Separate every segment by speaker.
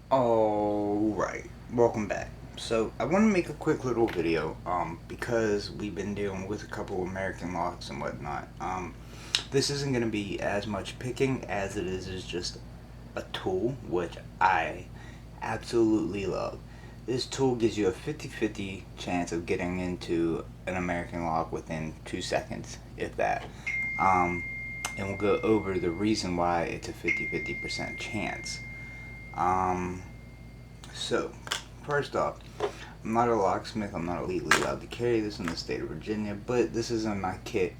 Speaker 1: Alright, welcome back. So I want to make a quick little video because we've been dealing with a couple American locks and whatnot. This isn't going to be as much picking as it is just a tool, which I absolutely love. This tool gives you a 50-50 chance of getting into an American lock within 2 seconds, if that. Um, and we'll go over the reason why it's a 50-50% chance. Um, so, first off, I'm not a locksmith. I'm not legally allowed to carry this in the state of Virginia, but this is in my kit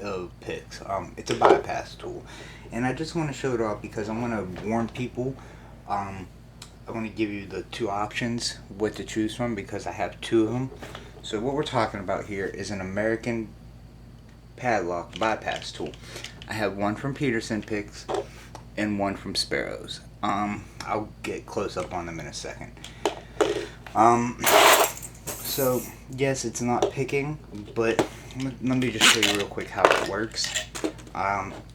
Speaker 1: of picks. It's a bypass tool, and I just want to show it off because I want to warn people. I want to give you the two options what to choose from because I have two of them. So what we're talking about here is an American padlock bypass tool. I have one from Peterson picks and one from Sparrows. I'll get close up on them in a second. So yes, it's not picking, but let me just show you real quick how it works.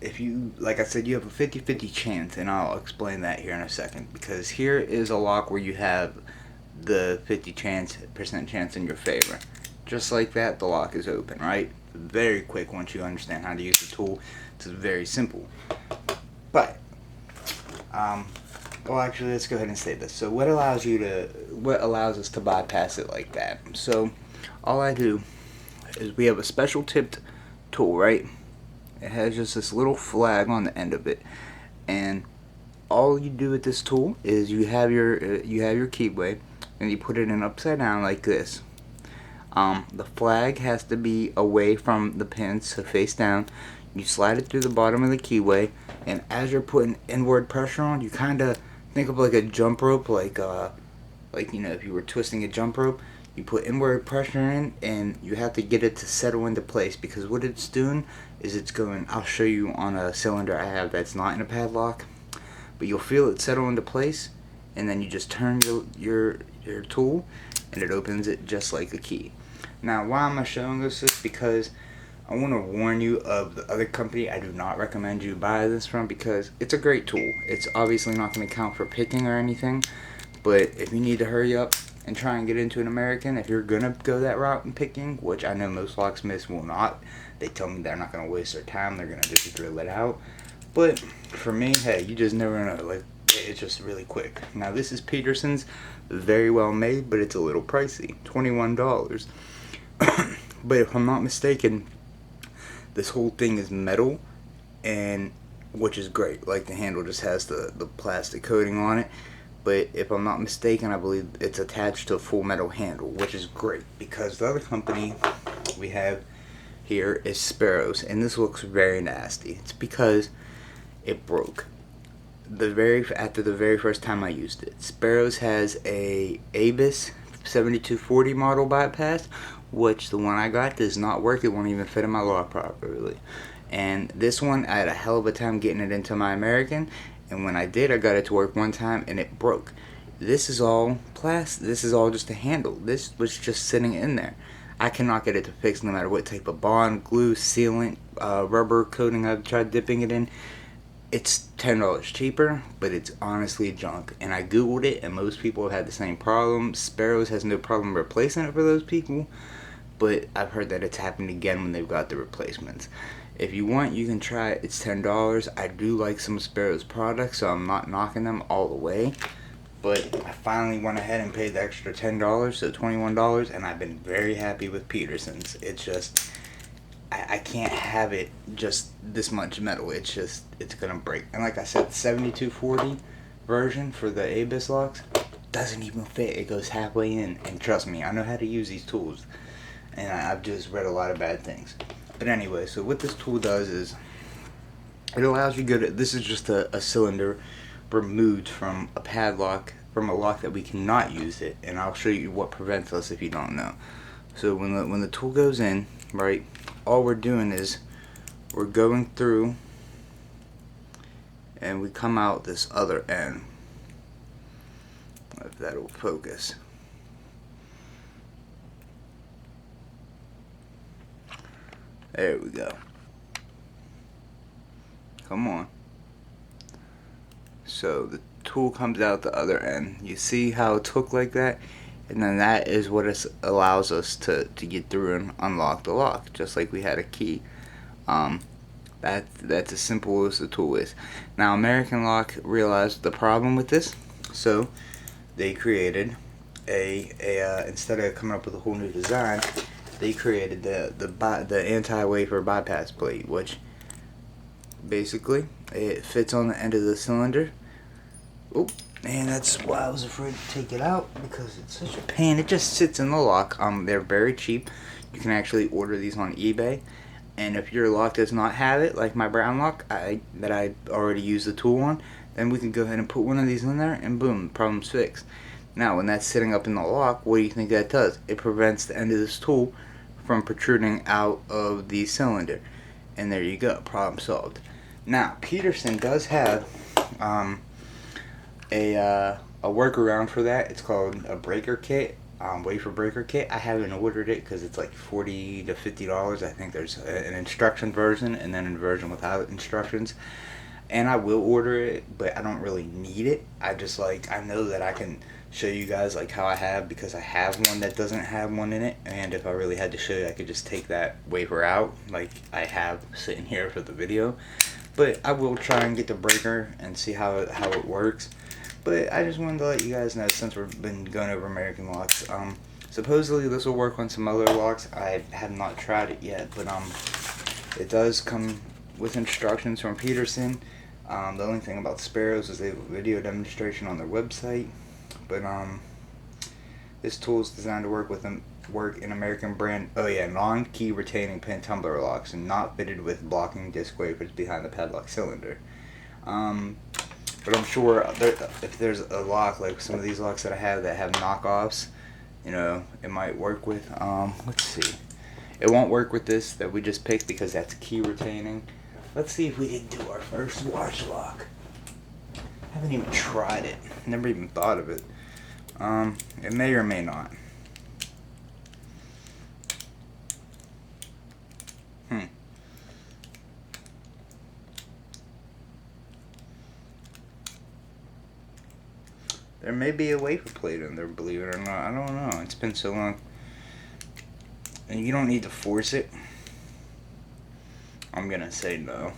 Speaker 1: If you, like I said, you have a 50-50 chance, and I'll explain that here in a second, because here is a lock where you have the 50% chance in your favor. Just like that, the lock is open, right? Very quick once you understand how to use the tool. It's very simple. But well, actually, let's go ahead and say this. So what allows us to bypass it like that? So all I do is we have a special tipped tool, right? It has just this little flag on the end of it, and all you do with this tool is you have your keyway, and you put it in upside down like this. The flag has to be away from the pins, so face down. You slide it through the bottom of the keyway, and as you're putting inward pressure on, you kind of think of like a jump rope, like you know, if you were twisting a jump rope, you put inward pressure in, and you have to get it to settle into place, because what it's doing is it's going. I'll show you on a cylinder I have that's not in a padlock, but you'll feel it settle into place, and then you just turn your tool, and it opens it just like a key. Now, why am I showing this? Because I want to warn you of the other company I do not recommend you buy this from, because it's a great tool. It's obviously not going to count for picking or anything, but if you need to hurry up and try and get into an American, if you're going to go that route in picking, which I know most locksmiths will not, they tell me they're not going to waste their time, they're going to just drill it out. But for me, hey, you just never know. Like, it's just really quick. Now, this is Peterson's, very well made, but it's a little pricey, $21. But if I'm not mistaken, this whole thing is metal, and which is great. Like, the handle just has the plastic coating on it. But if I'm not mistaken, I believe it's attached to a full metal handle, which is great, because the other company we have here is Sparrows, and this looks very nasty. It's because it broke after the very first time I used it. Sparrows has a Abus 7240 model bypass, which the one I got does not work. It won't even fit in my lock properly. And this one, I had a hell of a time getting it into my American, and when I did, I got it to work one time and it broke. This is all plastic. This is all just a handle. This was just sitting in there. I cannot get it to fix no matter what type of bond, glue, sealant, rubber coating I've tried dipping it in. It's $10 cheaper, but it's honestly junk. And I googled it, and most people have had the same problem. Sparrows has no problem replacing it for those people, but I've heard that it's happened again when they've got the replacements. If you want, you can try it. It's $10. I do like some Sparrows products, so I'm not knocking them all the way. But I finally went ahead and paid the extra $10, so $21, and I've been very happy with Peterson's. It's just, I can't have it just this much metal. It's gonna break. And like I said, the 7240 version for the Abus locks doesn't even fit. It goes halfway in, and trust me, I know how to use these tools, and I've just read a lot of bad things. But anyway, so what this tool does is it allows you to this is just a cylinder removed from a padlock, from a lock that we cannot use it, and I'll show you what prevents us if you don't know. So when the tool goes in, right, all we're doing is we're going through, and we come out this other end. If that'll focus. There we go. Come on. So the tool comes out the other end. You see how it's hooked like that? And then that is what allows us to get through and unlock the lock, just like we had a key. That's as simple as the tool is. Now, American Lock realized the problem with this, so they created instead of coming up with a whole new design, they created the anti-wafer bypass plate, which basically it fits on the end of the cylinder. Oh, and that's why I was afraid to take it out, because it's such a pain. It just sits in the lock. They're very cheap. You can actually order these on eBay. And if your lock does not have it, like my brown lock that I already used the tool on, then we can go ahead and put one of these in there, and boom, problem's fixed. Now, when that's sitting up in the lock, what do you think that does? It prevents the end of this tool from protruding out of the cylinder. And there you go, problem solved. Now, Peterson does have a workaround for that. It's called a breaker kit. Wafer breaker kit. I haven't ordered it because it's like $40 to $50. I think there's an instruction version and then a version without instructions. And I will order it, but I don't really need it. I know that I can show you guys like how I have, because I have one that doesn't have one in it. And if I really had to show you, I could just take that wafer out like I have sitting here for the video. But I will try and get the breaker and see how it works. But I just wanted to let you guys know, since we've been going over American locks, supposedly this will work on some other locks. I have not tried it yet, but it does come with instructions from Peterson. The only thing about Sparrows is they have a video demonstration on their website. But this tool is designed to work in American brand, non-key retaining pin tumbler locks, and not fitted with blocking disc wafers behind the padlock cylinder. But I'm sure if there's a lock, like some of these locks that I have that have knockoffs, it might work with. Let's see. It won't work with this that we just picked because that's key retaining. Let's see if we can do our first watch lock. I haven't even tried it. Never even thought of it. It may or may not. There may be a wafer plate in there, believe it or not. I don't know. It's been so long. And you don't need to force it. I'm gonna say no.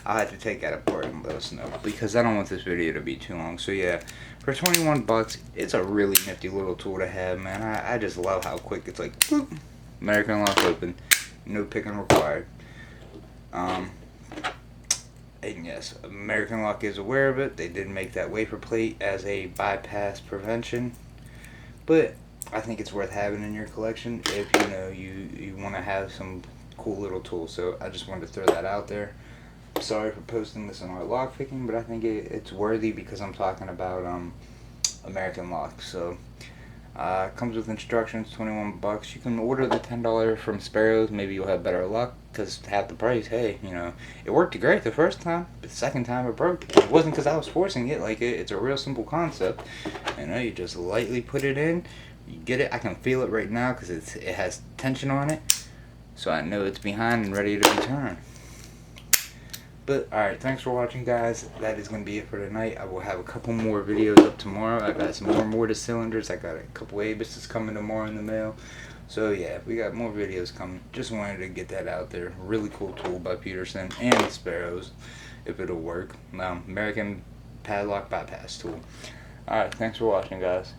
Speaker 1: I'll have to take that apart and let us know, because I don't want this video to be too long. So yeah, for 21 bucks, it's a really nifty little tool to have, man. I just love how quick it's like, boop, American Lock open, no picking required. And yes, American Lock is aware of it. They did make that wafer plate as a bypass prevention, but I think it's worth having in your collection if you want to have some cool little tools. So I just wanted to throw that out there. Sorry for posting this on our lock picking, but I think it's worthy because I'm talking about American Lock. So comes with instructions, 21 bucks. You can order the $10 from Sparrows. Maybe you'll have better luck because half the price. Hey, it worked great the first time, but the second time it broke. It wasn't because I was forcing it. Like it's a real simple concept. You just lightly put it in. You get it. I can feel it right now because it has tension on it, so I know it's behind and ready to be turned. But alright, thanks for watching, guys. That is going to be it for tonight. I will have a couple more videos up tomorrow. I got some more mortar cylinders. I got a couple Abises coming tomorrow in the mail. So yeah, we got more videos coming. Just wanted to get that out there. Really cool tool by Peterson and Sparrows, if it'll work. American padlock bypass tool. Alright, thanks for watching, guys.